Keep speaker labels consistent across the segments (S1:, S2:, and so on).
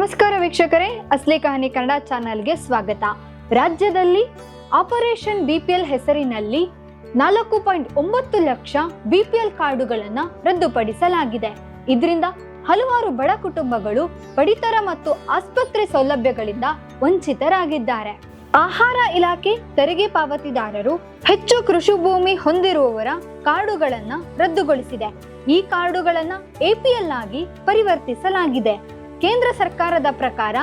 S1: ನಮಸ್ಕಾರ ವೀಕ್ಷಕರೇ, ಅಸ್ಲಿ ಕಹಾನಿ ಕನ್ನಡ ಚಾನೆಲ್ಗೆ ಸ್ವಾಗತ. ರಾಜ್ಯದಲ್ಲಿ ಆಪರೇಷನ್ ಬಿಪಿಎಲ್ ಹೆಸರಿನಲ್ಲಿ 4.9 ಲಕ್ಷ ಬಿಪಿಎಲ್ ಕಾರ್ಡುಗಳನ್ನು ರದ್ದುಪಡಿಸಲಾಗಿದೆ. ಇದರಿಂದ ಹಲವಾರು ಬಡ ಕುಟುಂಬಗಳು ಪಡಿತರ ಮತ್ತು ಆಸ್ಪತ್ರೆ ಸೌಲಭ್ಯಗಳಿಂದ ವಂಚಿತರಾಗಿದ್ದಾರೆ. ಆಹಾರ ಇಲಾಖೆ ತೆರಿಗೆ ಪಾವತಿದಾರರು ಹೆಚ್ಚು ಕೃಷಿ ಭೂಮಿ ಹೊಂದಿರುವವರ ಕಾರ್ಡುಗಳನ್ನು ರದ್ದುಗೊಳಿಸಿದೆ. ಈ ಕಾರ್ಡುಗಳನ್ನು ಎಪಿಎಲ್ ಆಗಿ ಪರಿವರ್ತಿಸಲಾಗಿದೆ. ಕೇಂದ್ರ ಸರ್ಕಾರದ ಪ್ರಕಾರ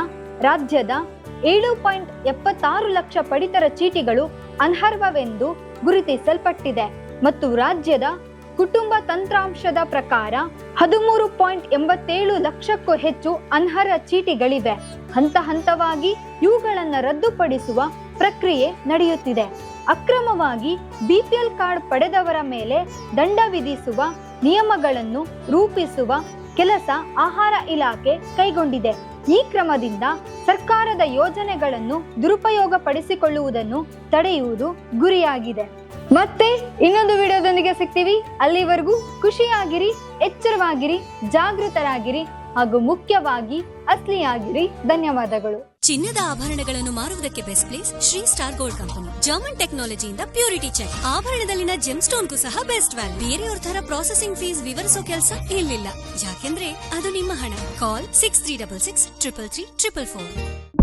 S1: ರಾಜ್ಯದ 7.76 ಲಕ್ಷ ಪಡಿತರ ಚೀಟಿಗಳು ಅನರ್ಹವೆಂದು ಗುರುತಿಸಲ್ಪಟ್ಟಿದೆ ಮತ್ತು ರಾಜ್ಯದ ಕುಟುಂಬ ತಂತ್ರಾಂಶದ ಪ್ರಕಾರ 13.87 ಲಕ್ಷಕ್ಕೂ ಹೆಚ್ಚು ಅನರ್ಹ ಚೀಟಿಗಳಿವೆ. ಹಂತ ಹಂತವಾಗಿ ಇವುಗಳನ್ನು ರದ್ದುಪಡಿಸುವ ಪ್ರಕ್ರಿಯೆ ನಡೆಯುತ್ತಿದೆ. ಅಕ್ರಮವಾಗಿ ಬಿಪಿಎಲ್ ಕಾರ್ಡ್ ಪಡೆದವರ ಮೇಲೆ ದಂಡ ವಿಧಿಸುವ ನಿಯಮಗಳನ್ನು ರೂಪಿಸುವ ಕೆಲಸ ಆಹಾರ ಇಲಾಖೆ ಕೈಗೊಂಡಿದೆ. ಈ ಕ್ರಮದಿಂದ ಸರ್ಕಾರದ ಯೋಜನೆಗಳನ್ನು ದುರುಪಯೋಗ ಪಡಿಸಿಕೊಳ್ಳುವುದನ್ನು ತಡೆಯುವುದು ಗುರಿಯಾಗಿದೆ. ಮತ್ತೆ ಇನ್ನೊಂದು ವಿಡಿಯೋದೊಂದಿಗೆ ಸಿಗ್ತೀವಿ. ಅಲ್ಲಿವರೆಗೂ ಖುಷಿಯಾಗಿರಿ, ಎಚ್ಚರವಾಗಿರಿ, ಜಾಗೃತರಾಗಿರಿ ಹಾಗೂ ಮುಖ್ಯವಾಗಿ ಅಸ್ಲಿಯಾಗಿರಿ. ಧನ್ಯವಾದಗಳು.
S2: ಚಿನ್ನದ ಆಭರಣಗಳನ್ನು ಮಾರುವುದಕ್ಕೆ best place Shri star gold company. German ಟೆಕ್ನಾಲಜಿಯಿಂದ ಪ್ಯೂರಿಟಿ ಚೆಕ್, ಆಭರಣದಲ್ಲಿನ ಜೆಮ್ ಸ್ಟೋನ್ಗೂ ಸಹ ಬೆಸ್ಟ್ ವ್ಯಾಲ್ಯೂ. ಬೇರೆಯವ್ರ ತರ ಪ್ರಾಸೆಸಿಂಗ್ ಫೀಸ್ ವಿವರಿಸೋ ಕೆಲಸ ಇಲ್ಲಿಲ್ಲ, ಯಾಕೆಂದ್ರೆ ಅದು ನಿಮ್ಮ ಹಣ. ಕಾಲ್ 6366 333 444.